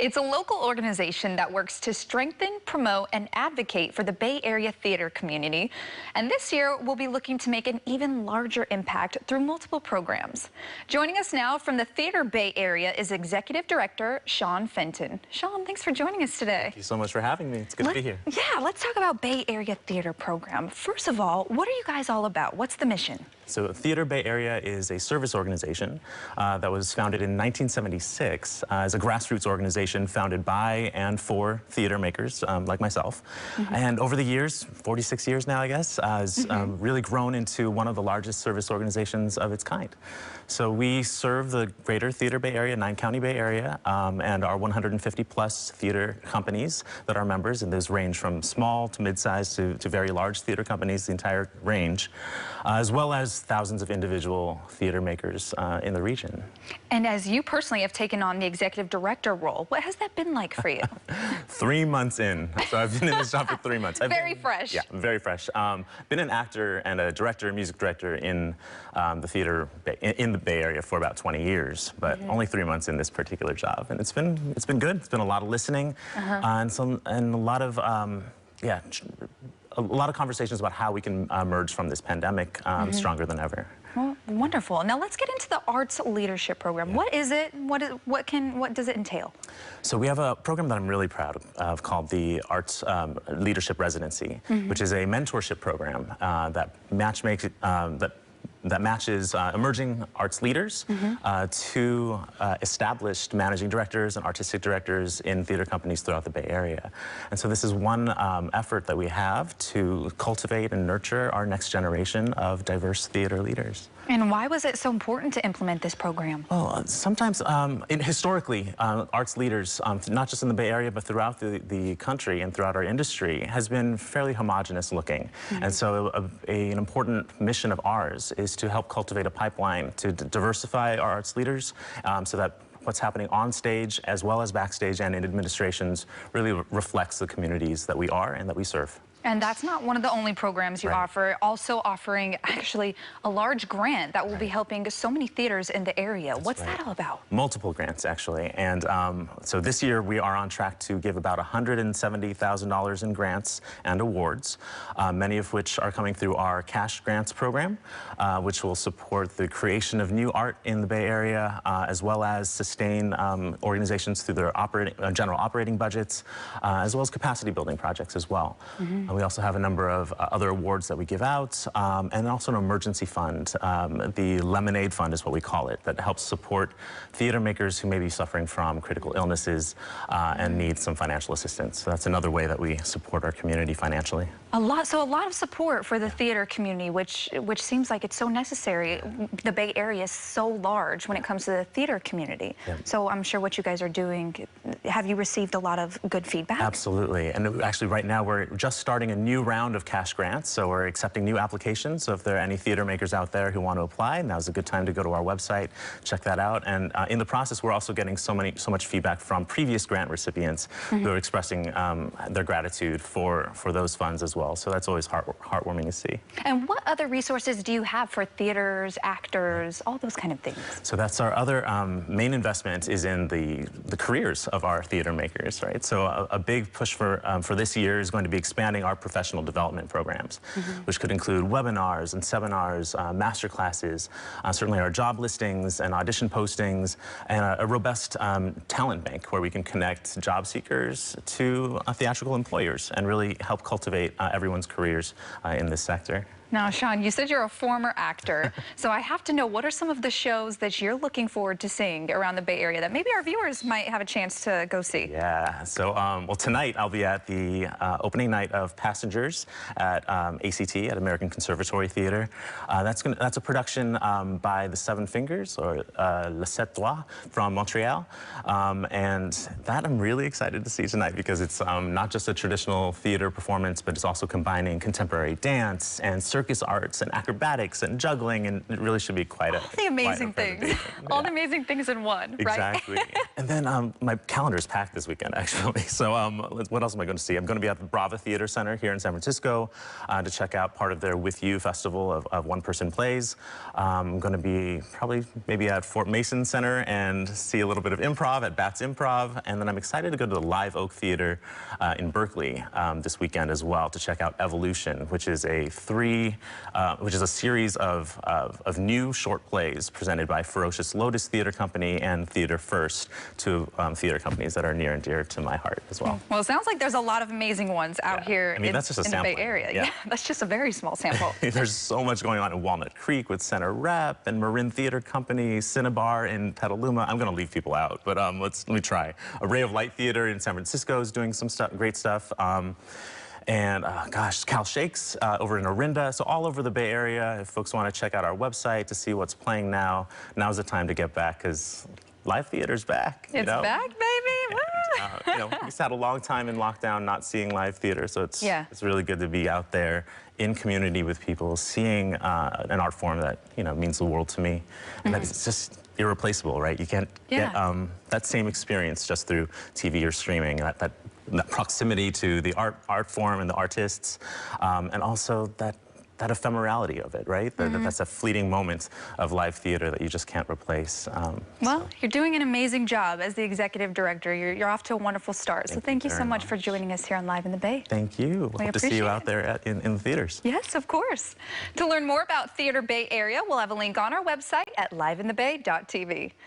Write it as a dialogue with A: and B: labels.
A: It's a local organization that works to strengthen, promote, and advocate for the Bay Area theater community. And this year, we'll be looking to make an even larger impact through multiple programs. Joining us now from the Theater Bay Area is Executive Director Sean Fenton. Sean, thanks for joining us today.
B: Thank you so much for having me. It's good to be here.
A: Yeah, let's talk about Bay Area Theater Program. First of all, what are you guys all about? What's the mission?
B: So Theater Bay Area is a service organization that was founded in 1976 as a grassroots organization founded by and for theater makers like myself. And over the years, 46 years now, I guess, has really grown into one of the largest service organizations of its kind. So we serve the greater Theater Bay Area, 9-county Bay Area, and our 150-plus theater companies that are members, and those range from small to mid-sized to very large theater companies, the entire range, as well as thousands of individual theater makers in the region.
A: And as you personally have taken on the executive director role, what has that been like for you?
B: 3 months in. So I've been in this job for 3 months.
A: Very fresh.
B: Yeah, very fresh. Been an actor and a director, music director in the theater in the Bay Area for about 20 years, but only 3 months in this particular job, and it's been good. It's been a lot of listening and a lot of a lot of conversations about how we can emerge from this pandemic stronger than ever.
A: Well, wonderful. Now let's get into the Arts Leadership Program. Yeah. What is it? What does it entail?
B: So we have a program that I'm really proud of called the Arts Leadership Residency, which is a mentorship program that matches emerging arts leaders to established managing directors and artistic directors in theater companies throughout the Bay Area. And so this is one effort that we have to cultivate and nurture our next generation of diverse theater leaders.
A: And why was it so important to implement this program?
B: Well, sometimes, historically, arts leaders, not just in the Bay Area, but throughout the country and throughout our industry, has been fairly homogenous looking. And so an important mission of ours is to help cultivate a pipeline to diversify our arts leaders so that what's happening on stage as well as backstage and in administrations really reflects the communities that we are and that we serve.
A: And that's not one of the only programs you offer, also offering actually a large grant that will be helping so many theaters in the area. What's that all about?
B: Multiple grants, actually. And so this year we are on track to give about $170,000 in grants and awards, many of which are coming through our cash grants program, which will support the creation of new art in the Bay Area, as well as sustain organizations through their general operating budgets, as well as capacity building projects as well. We also have a number of other awards that we give out, and also an emergency fund. The Lemonade Fund is what we call it, that helps support theater makers who may be suffering from critical illnesses and need some financial assistance. So that's another way that we support our community financially.
A: So a lot of support for the theater community, which seems like it's so necessary. The Bay Area is so large when it comes to the theater community. So I'm sure what you guys are doing, have you received a lot of good feedback?
B: Absolutely. And actually right now we're just starting a new round of cash grants, so we're accepting new applications. So if there are any theater makers out there who want to apply, now's a good time to go to our website, check that out. And in the process, we're also getting so much feedback from previous grant recipients who are expressing their gratitude for those funds as well. So that's always heartwarming to see. And
A: what other resources do you have for theaters, actors, all those kind of things?
B: So that's our other main investment is in the careers of our theater makers, right? So a big push for this year is going to be expanding our professional development programs, which could include webinars and seminars, master classes, certainly our job listings and audition postings, and a robust talent bank where we can connect job seekers to theatrical employers and really help cultivate everyone's careers in this sector.
A: Now, Sean, you said you're a former actor, so I have to know, what are some of the shows that you're looking forward to seeing around the Bay Area that maybe our viewers might have a chance to go see?
B: Yeah, so, well, tonight I'll be at the opening night of Passengers at ACT, at American Conservatory Theater. That's a production by the Seven Fingers, or Les Sept Doigts, from Montreal. And that I'm really excited to see tonight because it's not just a traditional theater performance, but it's also combining contemporary dance and circus circus arts and acrobatics and juggling, and it really should be quite
A: all the amazing things. All the amazing things in one, right?
B: Exactly. And then my calendar is packed this weekend, actually. So what else am I going to see? I'm going to be at the Brava Theater Center here in San Francisco to check out part of their With You festival of one-person plays. I'm going to be probably maybe at Fort Mason Center and see a little bit of improv at Bats Improv. And then I'm excited to go to the Live Oak Theater in Berkeley this weekend as well to check out Evolution, which is a series of new short plays presented by Ferocious Lotus Theater Company and Theater First, two theater companies that are near and dear to my heart as well.
A: Well, it sounds like there's a lot of amazing ones out here in the Bay Area. Yeah, that's just a very small sample.
B: There's so much going on in Walnut Creek with Center Rep and Marin Theater Company, Cinnabar in Petaluma. I'm going to leave people out, but let me try. A Ray of Light Theater in San Francisco is doing some great stuff. And gosh, Cal Shakes over in Orinda. So all over the Bay Area, if folks want to check out our website to see what's playing now, now's the time to get back, because live theater's back.
A: It's back, baby.
B: And, we just had a long time in lockdown not seeing live theater, so it's really good to be out there in community with people, seeing an art form that means the world to me, and that it's just irreplaceable, right? You can't get that same experience just through TV or streaming. That proximity to the art form and the artists, and also that ephemerality of it, right? That's a fleeting moment of live theater that you just can't replace.
A: Well, you're doing an amazing job as the executive director. You're off to a wonderful start. So thank you so much for joining us here on Live in the Bay.
B: Thank you. Hope to see you out there in the theaters.
A: Yes, of course. To learn more about Theater Bay Area, we'll have a link on our website at liveinthebay.tv.